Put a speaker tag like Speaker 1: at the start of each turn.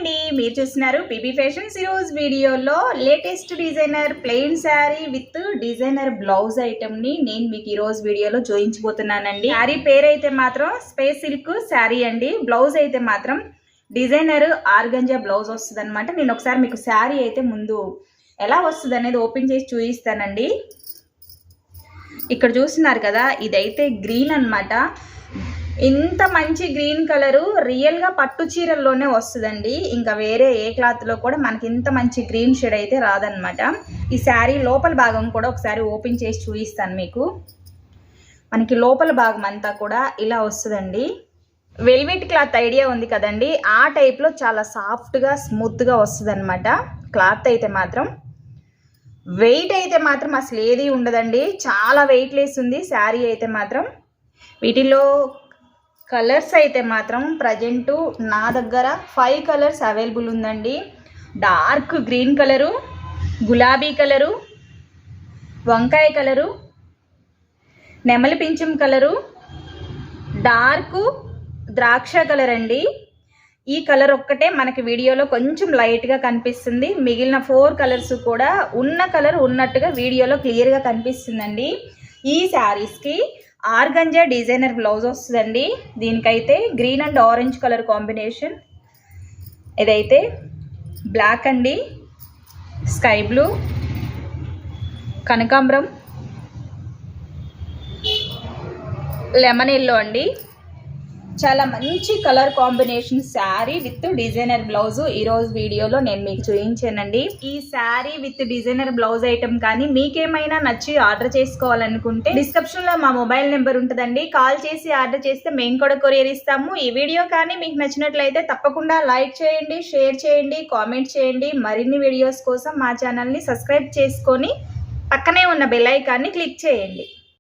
Speaker 1: అండి, మీరు చూస్తున్నారు పీబీ ఫ్యాషన్స్. ఈరోజు వీడియోలో latest designer plain sari with designer blouse ఐటమ్ని నేను మీకు ఈరోజు వీడియోలో చూపించబోతున్నానండి. శారీ పేరు అయితే మాత్రం స్పేస్ సిల్క్ శారీ అండి. బ్లౌజ్ అయితే మాత్రం డిజైనర్ ఆర్గంజా బ్లౌజ్ వస్తుంది అనమాట. నేను ఒకసారి మీకు శారీ అయితే ముందు ఎలా వస్తుంది అనేది ఓపెన్ చేసి చూపిస్తానండి. ఇక్కడ చూస్తున్నారు కదా, ఇదైతే గ్రీన్ అనమాట. ఇంత మంచి గ్రీన్ కలరు రియల్గా పట్టు చీరల్లోనే వస్తుందండి. ఇంకా వేరే ఏ క్లాత్లో కూడా మనకి ఇంత మంచి గ్రీన్ షేడ్ అయితే రాదనమాట. ఈ శారీ లోపల భాగం కూడా ఒకసారి ఓపెన్ చేసి చూపిస్తాను మీకు. మనకి లోపల భాగం అంతా కూడా ఇలా వస్తుందండి. వెల్వెట్ క్లాత్ ఐడియా ఉంది కదండి, ఆ టైప్లో చాలా సాఫ్ట్గా స్మూత్గా వస్తుంది అనమాట. క్లాత్ అయితే మాత్రం వెయిట్ అయితే మాత్రం అసలు ఏది ఉండదండి, చాలా వెయిట్లెస్ ఉంది శారీ అయితే మాత్రం. వీటిలో కలర్స్ అయితే మాత్రం ప్రజెంటు నా దగ్గర 5 కలర్స్ అవైలబుల్ ఉందండి. డార్క్ గ్రీన్ కలరు, గులాబీ కలరు, వంకాయ కలరు, నెమలి పింఛం కలరు, డార్క్ ద్రాక్ష కలర్ అండి. ఈ కలర్ ఒక్కటే మనకి వీడియోలో కొంచెం లైట్గా కనిపిస్తుంది. మిగిలిన 4 కలర్స్ కూడా ఉన్న కలర్ ఉన్నట్టుగా వీడియోలో క్లియర్గా కనిపిస్తుందండి. ఈ శారీస్కి ఆర్గంజా డిజైనర్ బ్లౌజ్ వస్తుందండి. దీనికైతే green and orange colour combination. ఇదైతే బ్లాక్ అండి, స్కై బ్లూ, కనకాంబరం, లెమన్ ఎల్లో అండి. చాలా మంచి colour combination sari with designer blouse ఈరోజు వీడియోలో నేను మీకు చూపించానండి. ఈ sari with designer blouse item కానీ మీకేమైనా నచ్చి ఆర్డర్ చేసుకోవాలనుకుంటే డిస్క్రిప్షన్లో మా మొబైల్ నెంబర్ ఉంటుందండి. కాల్ చేసి ఆర్డర్ చేస్తే మేము కూడా కొరియర్ ఇస్తాము. ఈ వీడియో కానీ మీకు నచ్చినట్లయితే తప్పకుండా లైక్ చేయండి, షేర్ చేయండి, కామెంట్ చేయండి. మరిన్ని వీడియోస్ కోసం మా ఛానల్ని సబ్స్క్రైబ్ చేసుకొని పక్కనే ఉన్న బెల్ ఐకాన్ని క్లిక్ చేయండి.